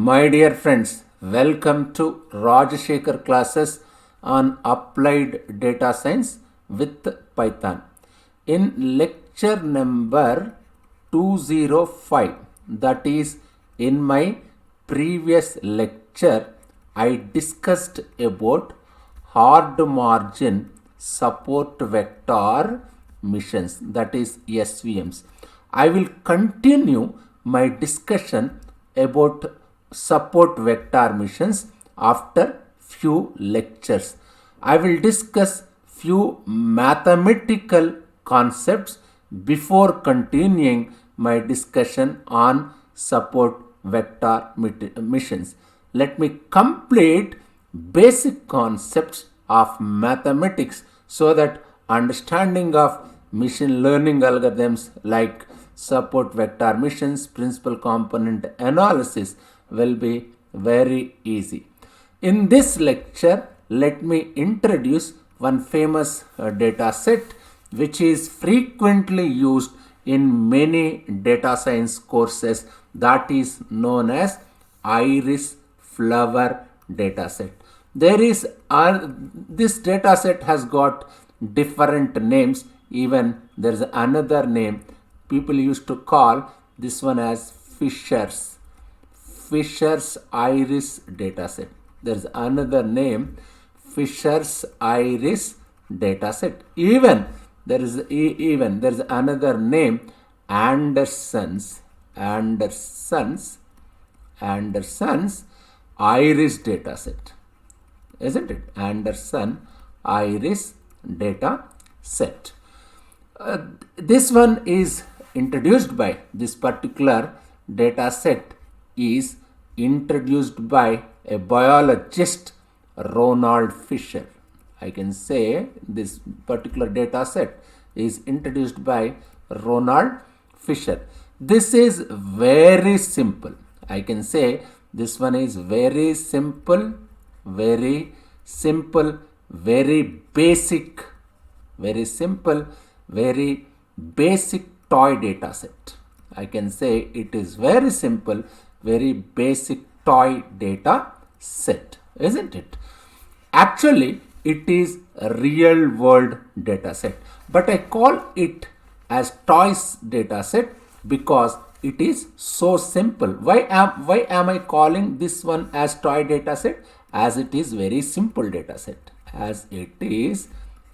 My dear friends, welcome to Rajashekar classes on applied data science with Python. In lecture number 205, that is in my previous lecture, I discussed about hard margin support vector missions, that is SVMs. I will continue my discussion about support vector missions after few lectures. I will discuss few mathematical concepts before continuing my discussion on support vector missions. Let me complete basic concepts of mathematics so that understanding of machine learning algorithms like support vector missions, principal component analysis will be very easy. In this lecture, let me introduce one famous data set which is frequently used in many data science courses, that is known as iris flower data set. This data set has got different names. Even there is another name people used to call this one as Fisher's iris dataset. There is another name, Fisher's iris dataset. Even there is another name, Anderson's iris dataset, isn't it? Anderson iris data set. This one is introduced by this particular data set is introduced by a biologist, Ronald Fisher. I can say this particular data set is introduced by Ronald Fisher. This is very simple. I can say this one is very simple, very basic, very simple, very basic toy data set. I can say it is very simple, very basic toy data set, isn't it? Actually, it is a real world data set, but I call it as toys data set because it is so simple. Why am I calling this one as toy data set? As it is very simple data set. As it is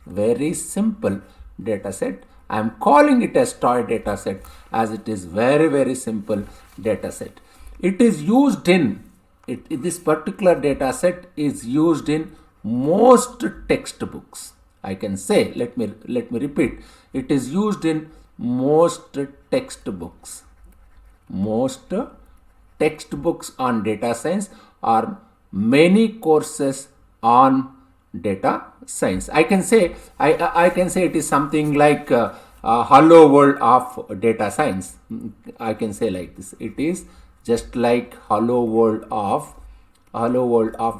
very simple data set, I am calling it as toy data set as it is very simple data set. It is used in this particular data set is used in most textbooks. I can say, let me repeat, it is used in most textbooks. Most textbooks on data science or many courses on data science. I can say it is something like hello world of data science. I can say like this. It is just like hello world of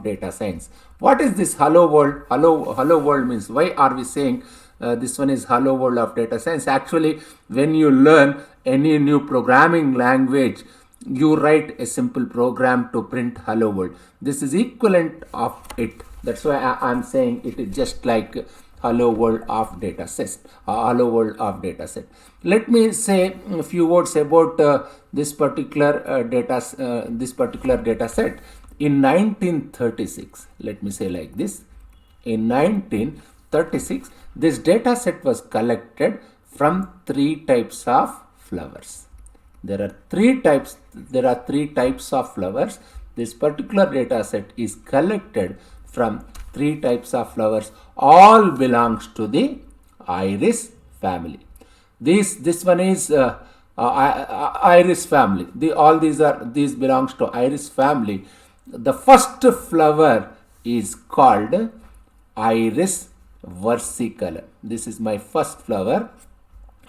data science. What is this hello world? Hello world means, why are we saying this one is hello world of data science? Actually, when you learn any new programming language, you write a simple program to print hello world. This is equivalent of it. That's why I'm saying it is just like hello world of data set. Let me say a few words about this particular data set. In 1936, let me say like this. In 1936, this data set was collected from three types of flowers. There are three types of flowers. This particular data set is collected from three types of flowers. All belongs to the iris family. This one is iris family. These belongs to iris family. The first flower is called iris versicolor. This is my first flower,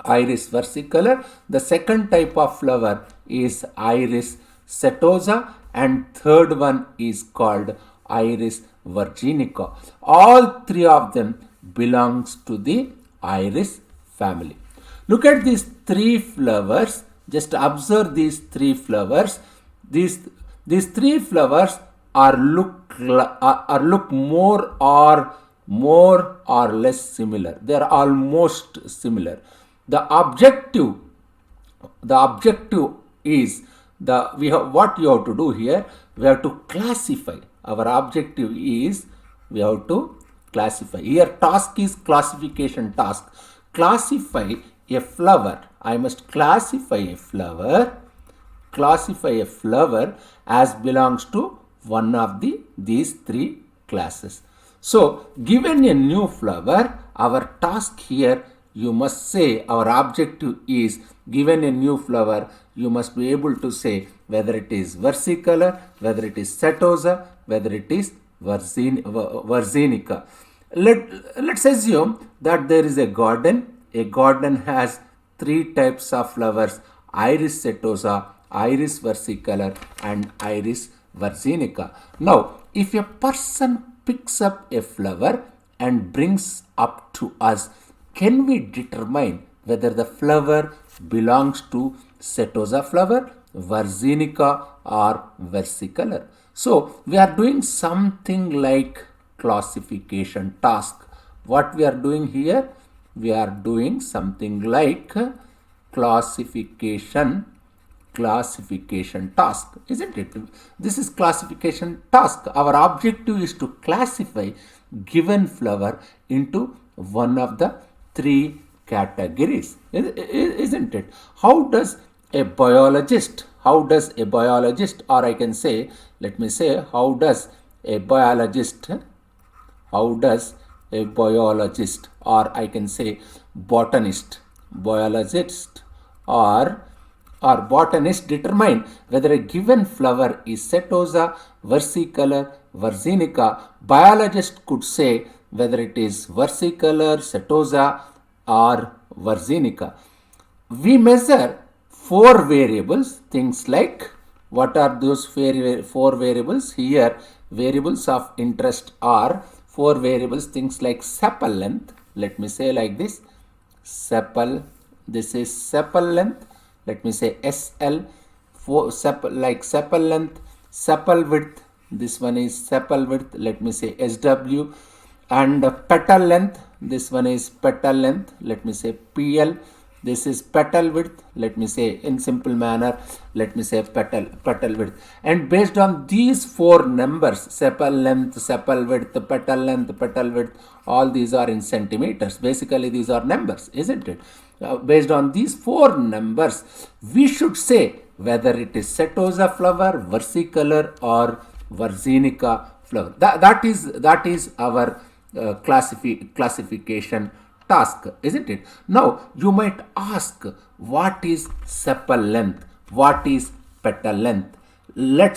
iris versicolor. The second type of flower is iris setosa, and third one is called iris virginica. All three of them belongs to the iris family. Look at these three flowers. Just observe these three flowers. These three flowers are look more or less similar. They are almost similar. The objective is what you have to do here. We have to classify. Our objective is we have to classify. Here task is classification task. Classify a flower. I must classify a flower as belongs to one of these three classes. So given a new flower, our task here, you must say, our objective is, given a new flower, you must be able to say whether it is versicolor, whether it is setosa, whether it is virginica. Let's assume that there is a garden. A garden has three types of flowers: iris setosa, iris versicolor, and iris virginica. Now, if a person picks up a flower and brings up to us, can we determine whether the flower belongs to setosa flower, virginica, or versicolor? So we are doing something like classification task. What we are doing here? We are doing something like classification task, isn't it? This is classification task. Our objective is to classify given flower into one of the three categories, isn't it? How does a biologist, or I can say, let me say, how does a biologist, or I can say botanist or botanist determine whether a given flower is setosa, versicolor, virginica? Biologist could say whether it is versicolor, setosa, or virginica. We measure four variables, things like, what are those four variables? Here, variables of interest are four variables, things like sepal length. Let me say like this, this is sepal length. Let me say SL, sepal length, sepal width. This one is sepal width. Let me say SW. And petal length. This one is petal length. Let me say PL. This is petal width. Let me say in simple manner. Let me say petal width. And based on these four numbers, sepal length, sepal width, petal length, petal width, all these are in centimeters. Basically, these are numbers, isn't it? Based on these four numbers, we should say whether it is setosa flower, versicolor, or virginica flower. That is our classification task, isn't it? Now you might ask, what is sepal length? What is petal length? Let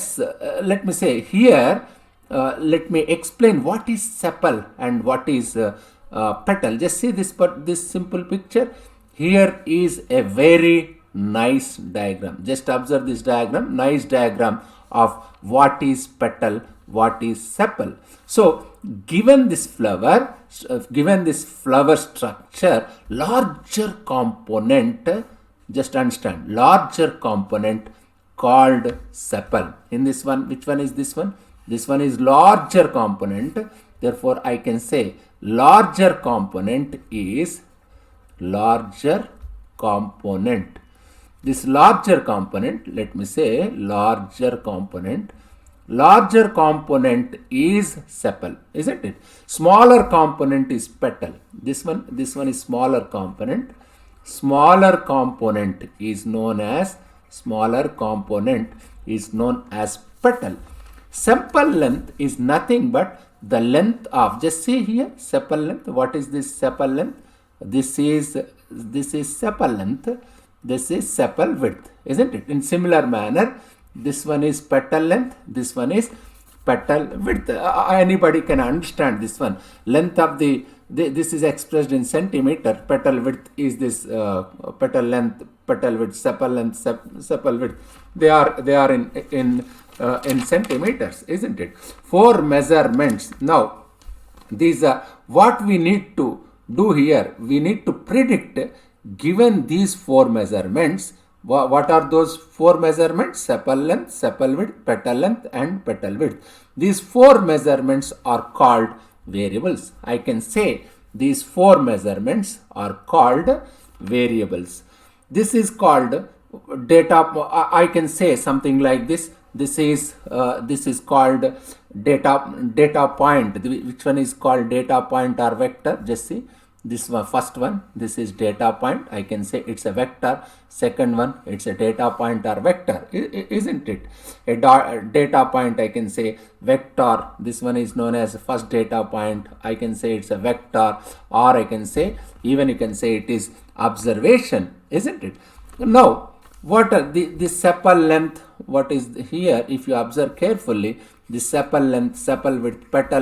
me say here. Let me explain what is sepal and what is petal. Just see this simple picture. Here is a very nice diagram. Just observe this diagram. Nice diagram of what is petal, what is sepal. So given this flower structure, larger component, just understand, larger component called sepal. In this one, which one is this one? This one is larger component. Therefore, I can say larger component is larger component. This larger component, let me say larger component is sepal, isn't it? Smaller component is petal. This one is smaller component. Smaller component is known as petal. Sepal length is nothing but the length of, just see here, sepal length. What is this sepal length? This is sepal length. This is sepal width, isn't it? In similar manner, this one is petal length, this one is petal width. Anybody can understand this one. Length of this is expressed in centimeter. Petal width is this petal length, petal width, sepal length, sepal width. They are in centimeters, isn't it? Four measurements. Now, these are what we need to do here. We need to predict, given these four measurements, What are those 4 measurements? Sepal length, sepal width, petal length and petal width. These 4 measurements are called variables. I can say these 4 measurements are called variables. This is called data. I can say something like this. This is called data point. Which one is called data point or vector? Just see. This one, first one, this is data point. I can say it's a vector. Second one, it's a data point or vector, isn't it? A data point, I can say vector. This one is known as first data point. I can say it's a vector, or I can say, even you can say it is observation, isn't it? Now, what are the sepal length? What is here? If you observe carefully, the sepal length, sepal width, petal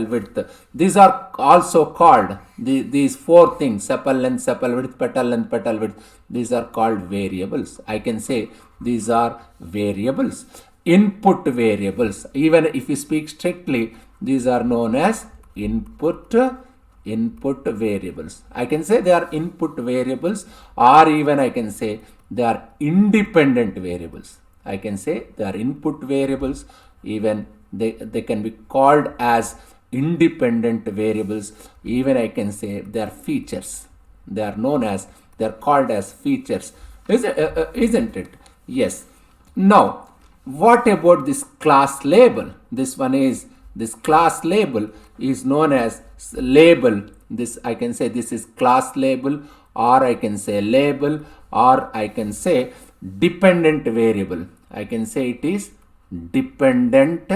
width. These are also called these 4 things: sepal length, sepal width, petal width. These are called variables. I can say these are variables, input variables. Even if you speak strictly, these are known as input variables. I can say they are input variables, or even I can say they are independent variables. I can say they are input variables. Even they can be called as independent variables. Even I can say they are features. They are called as features. Isn't it? Yes. Now, what about this class label? This class label is known as label. This, I can say this is class label, or I can say label, or I can say dependent variable. I can say it is dependent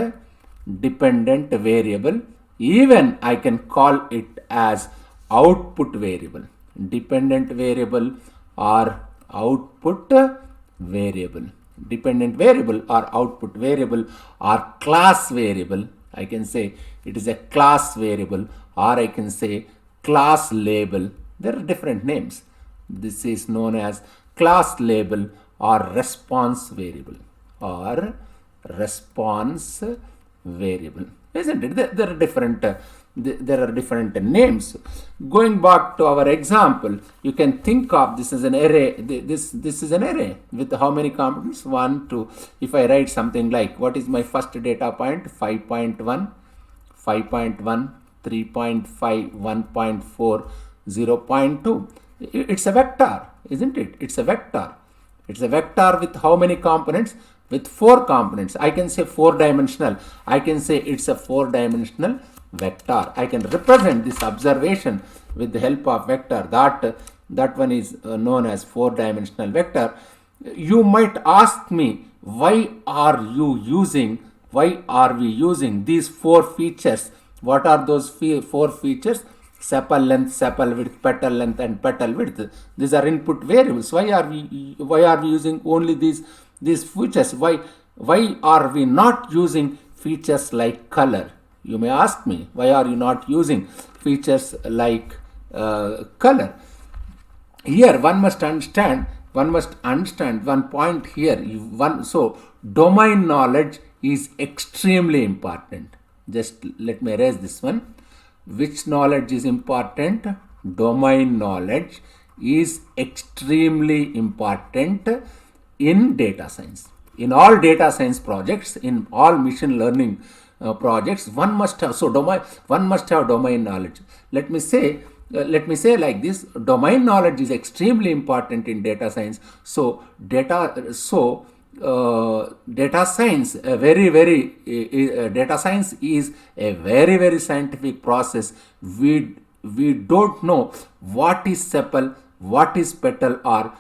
variable. Even I can call it as output variable. Dependent variable or output variable. Dependent variable or output variable or class variable. I can say it is a class variable, or I can say class label. There are different names. This is known as class label or response variable, isn't it? There are different names. Going back to our example, you can think of this as an array. This is an array with how many components? 1, 2. If I write something like, what is my first data point? 5.1, 5.1, 3.5, 1.4, 0.2. It's a vector, isn't it? It's a vector. It's a vector with how many components? With 4 components. I can say 4-dimensional. I can say it's a 4-dimensional vector. I can represent this observation with the help of vector. That one is known as 4-dimensional vector. You might ask me, why are we using these 4 features? What are those 4 features? Sepal length, sepal width, petal length and petal width. These are input variables. Why are we using only these features? Why are we not using features like color? You may ask me, why are you not using features like color? Here one must understand one point here. So domain knowledge is extremely important. Just let me erase this one. Which knowledge is important? Domain knowledge is extremely important in data science. In all data science projects, in all machine learning projects, one must have domain knowledge. Let me say like this: domain knowledge is extremely important in data science. So data science is a very scientific process. We don't know what is sepal, what is petal, or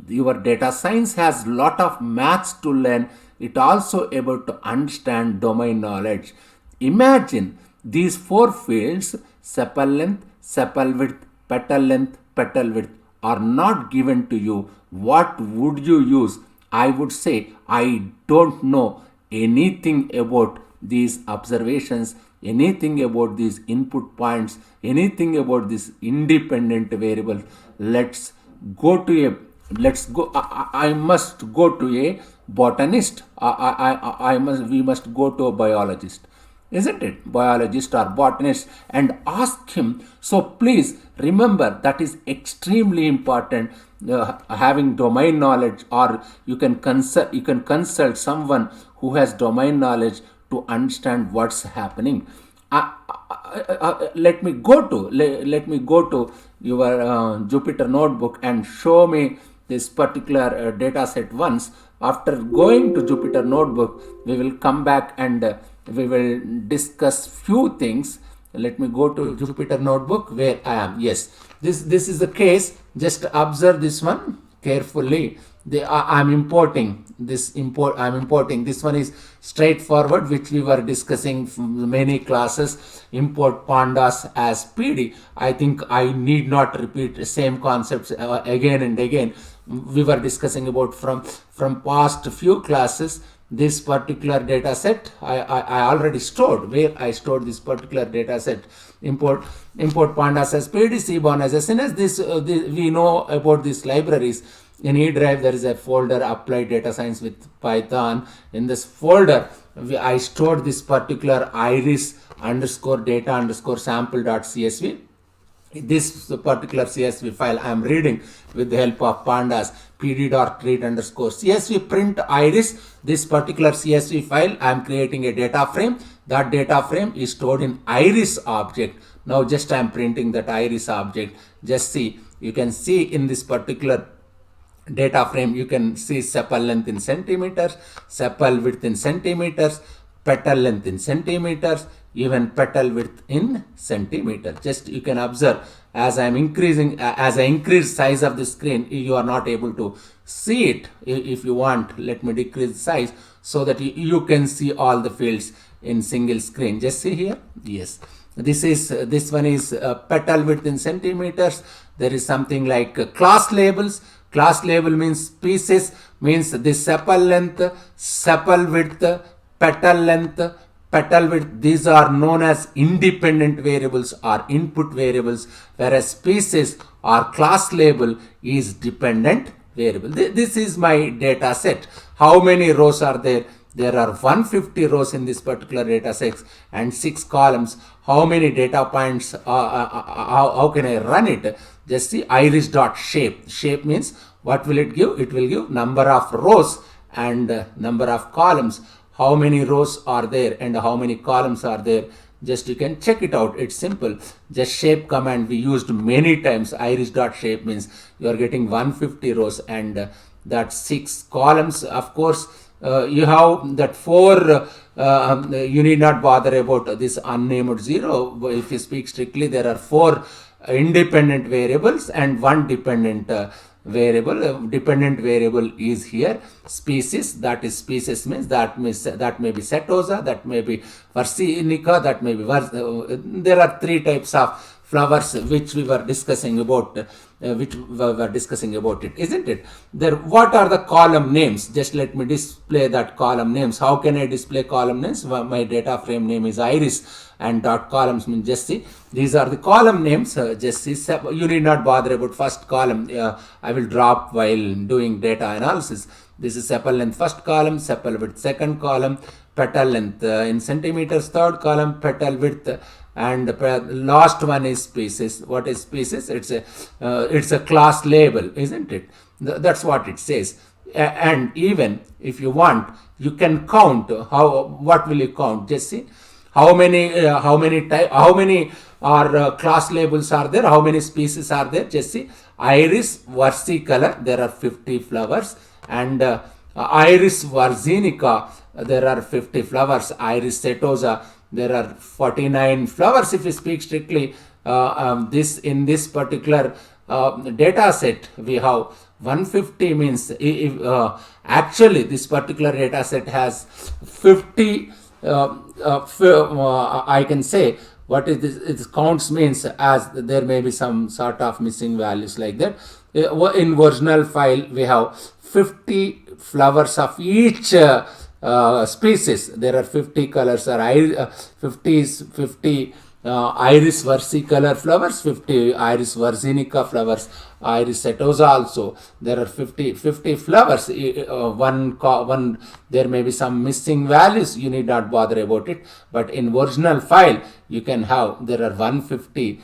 your data science has lot of maths to learn. It also able to understand domain knowledge. Imagine these 4 fields: sepal length, sepal width, petal width are not given to you. What would you use? I would say, I don't know anything about these observations, anything about these input points, anything about this independent variable. I must go to a botanist. We must go to a biologist. isn't it? Biologist or botanist, and ask him. So please remember that is extremely important. Having domain knowledge, or you can consult someone who has domain knowledge to understand what's happening. Let me go to your Jupyter notebook and show me this particular data set once. After going to Jupyter notebook, we will come back and we will discuss few things. Let me go to Jupyter notebook where I am. Yes, this is the case. Just observe this one carefully. I'm importing this. I'm importing this one is straightforward, which we were discussing from many classes. Import pandas as PD. I think I need not repeat the same concepts again and again. We were discussing about from past few classes. This particular data set I already stored, where I stored this particular data set. Import pandas as PD, cborn as SNS. This we know about these libraries. In E drive there is a folder applied data science with Python. In this folder I stored this particular iris underscore data underscore sample.csv. This particular CSV file I am reading with the help of pandas. pd.read underscore CSV print iris. This particular CSV file I am creating a data frame. That data frame is stored in iris object. Now just I am printing that iris object. Just see, you can see in this particular data frame, you can see sepal length in centimeters, sepal width in centimeters, petal length in centimeters, even petal width in centimeters. Just you can observe as I am increasing, as I increase size of the screen, you are not able to see it. If you want, let me decrease size so that you can see all the fields in single screen. Just see here. Yes, this one is petal width in centimeters. There is something like class labels. Class label means species, means the sepal length, sepal width, petal length, petal width. These are known as independent variables or input variables, whereas species or class label is dependent variable. This is my data set. How many rows are there? There are 150 rows in this particular data set and 6 columns. How many data points? How can I run it? Just see iris.shape. Shape means what will it give? It will give number of rows and number of columns. How many rows are there and how many columns are there? Just you can check it out. It's simple. Just shape command we used many times. Iris.shape means you are getting 150 rows and that 6 columns. Of course, you have that 4. You need not bother about this unnamed 0. If you speak strictly, there are 4 independent variables and 1 dependent variable. Dependent variable is here species. That is species means that may be setosa, that may be versinica, that may be there are 3 types of flowers which we were discussing about it, isn't it? There, what are the column names? Just let me display that column names. How can I display column names? My data frame name is iris and dot columns means just see. These are the column names. Just see, you need not bother about first column. I will drop while doing data analysis. This is sepal length first column, sepal width second column, petal length in centimeters third column, petal width, and last one is species. What is species? It's a class label, isn't it? That's what it says. And even if you want, you can count. What will you count? Just see how many are class labels are there, how many species are there. Just see iris versicolor, there are 50 flowers, and iris virginica, there are 50 flowers. Iris setosa, there are 49 flowers. If we speak strictly, in this particular data set we have 150 means actually this particular data set has 50. I can say what is this? It counts means as there may be some sort of missing values like that. In original file we have 50 flowers of each species. There are 50 colors or 50 iris versicolor flowers, 50 iris virginica flowers, iris setosa also. There are 50 flowers. One there may be some missing values. You need not bother about it. But in original file, you can have, there are 150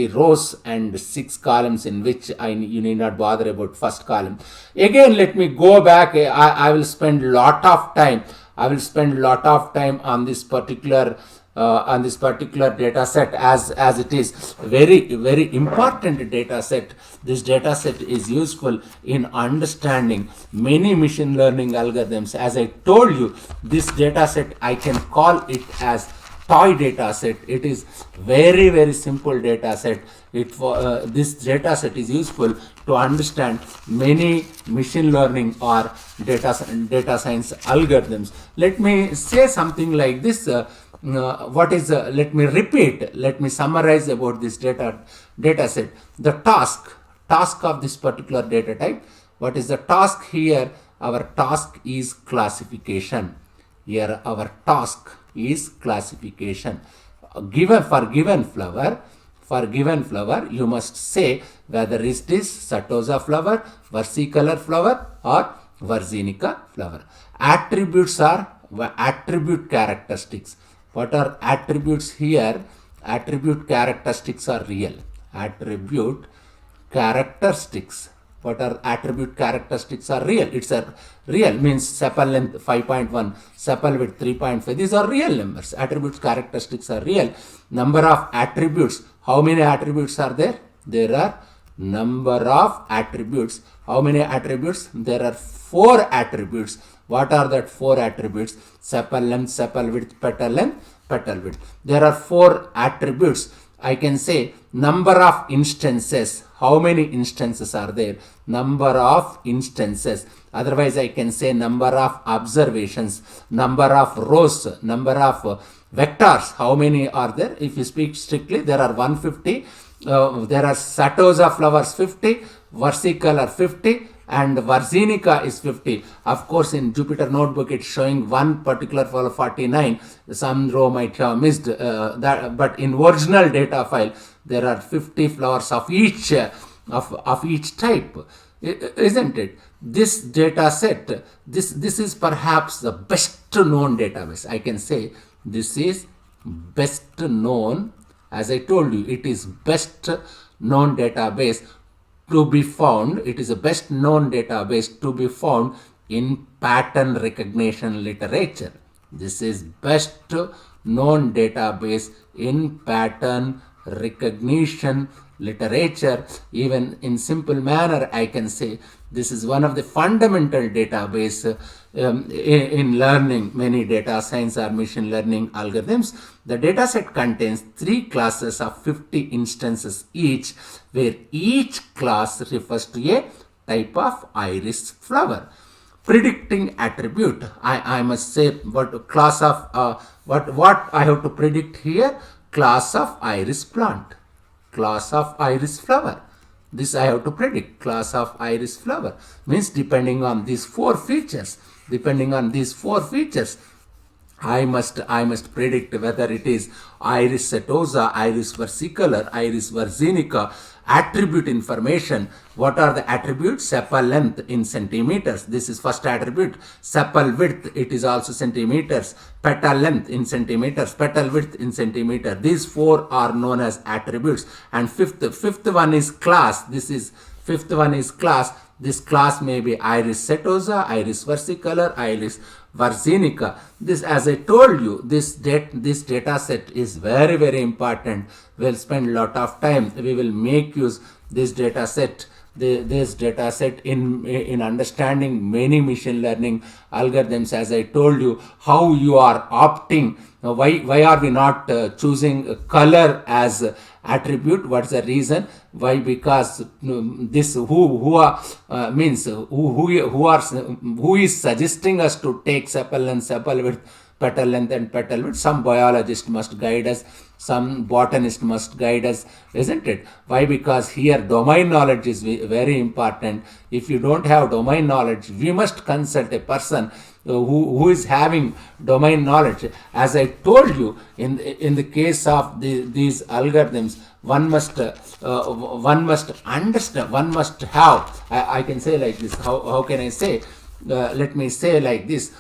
rows and 6 columns, in which you need not bother about first column. Again, let me go back. I will spend lot of time. On this particular data set, as it is very important data set. This data set is useful in understanding many machine learning algorithms. As I told you, this data set, I can call it as toy data set. It is very simple data set. This data set is useful to understand many machine learning or data science algorithms. Let me say something like this. Let me repeat, let me summarize about this data set. The task of this particular data type. What is the task here? Our task is classification. Here our task is classification. For given flower, you must say whether it is setosa flower, versicolor flower, or virginica flower. Attributes are attribute characteristics. What are attributes here? Attribute characteristics are real. Attribute characteristics. What are attribute characteristics are real? It's a real means sepal length 5.1, sepal width 3.5. These are real numbers. Attribute characteristics are real. Number of attributes. How many attributes are there? There are number of attributes. How many attributes? There are 4 attributes. What are that 4 attributes? Sepal length, sepal width, petal length, petal width. There are 4 attributes. I can say number of instances. How many instances are there? Number of instances. Otherwise, I can say number of observations, number of rows, number of vectors. How many are there? If you speak strictly, there are 150. There are setosa flowers 50, versicolor 50, and virginica is 50. Of course, in Jupyter Notebook, it's showing one particular flower 49. Some row might have missed that, but in original data file, there are 50 flowers of each type, isn't it? This data set, this is perhaps the best known database. I can say this is best known. As I told you, it is best known database to be found. It is a best known database to be found in pattern recognition literature. This is best known database in pattern recognition literature. Even in simple manner, I can say this is one of the fundamental database in learning many data science or machine learning algorithms. The dataset contains 3 classes of 50 instances each, where each class refers to a type of iris flower. Predicting attribute, I must say what class of what I have to predict here. Class of iris plant, class of iris flower. This I have to predict. Class of iris flower means depending on these 4 features. I must predict whether it is iris setosa, iris versicolor, iris virginica. Attribute information. What are the attributes? Sepal length in centimeters. This is first attribute. Sepal width, it is also centimeters. Petal length in centimeters. Petal width in centimeter. These 4 are known as attributes. And fifth one is class. Fifth one is class. This class may be iris setosa, iris versicolor, iris virginica. This, as I told you, this data set is very important. We'll spend a lot of time. We will make use this data set. This data set in understanding many machine learning algorithms. As I told you, how you are opting. Why are we not choosing color as attribute? What's the reason? Why? Because this who is suggesting us to take sepal length, sepal width, petal length and petal width? Some biologist must guide us, some botanist must guide us, isn't it? Why? Because here domain knowledge is very important. If you don't have domain knowledge, we must consult a person who is having domain knowledge. As I told you, in the case of these algorithms, one must understand, one must have, I can say like this, how can I say, let me say like this,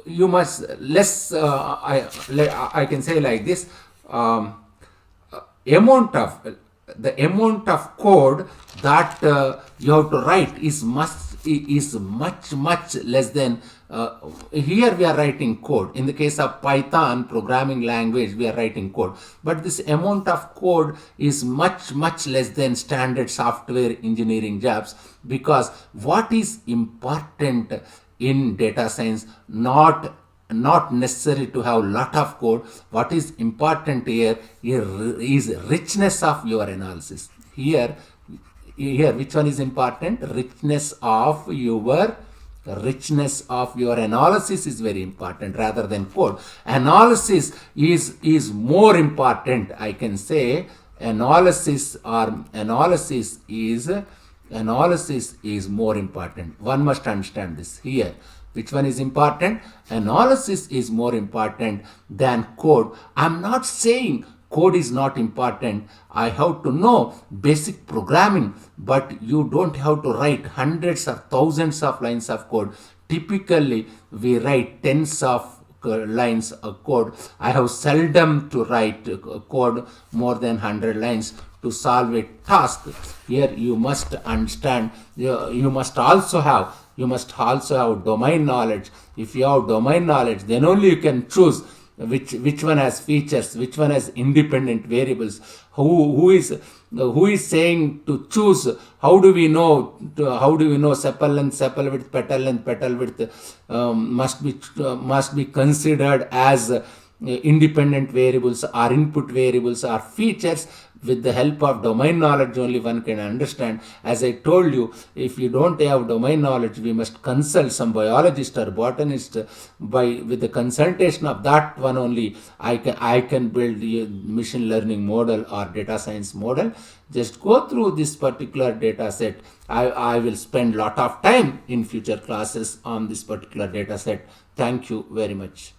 you must I can say like this, amount of the amount of code that you have to write is much less than, here we are writing code. In the case of Python programming language, we are writing code, but this amount of code is much less than standard software engineering jobs, because what is important in data science, not necessary to have lot of code. What is important here is richness of your analysis. Here which one is important? Richness of your analysis is very important rather than code. Analysis is more important, I can say. Analysis is more important. One must understand this here. Which one is important? Analysis is more important than code. I'm not saying code is not important. I have to know basic programming, but you don't have to write hundreds or thousands of lines of code. Typically, we write tens of lines of code. I have seldom to write code more than 100 lines to solve a task. Here you must understand, you must also have domain knowledge. If you have domain knowledge, then only you can choose which one has features, which one has independent variables. Who is saying to choose? How do we know sepal length, sepal width, petal length, petal width must be considered as independent variables or input variables or features? With the help of domain knowledge only one can understand. As I told you, if you don't have domain knowledge, we must consult some biologist or botanist. With the consultation of that one only, I can build a machine learning model or data science model. Just go through this particular data set. I will spend lot of time in future classes on this particular data set. Thank you very much.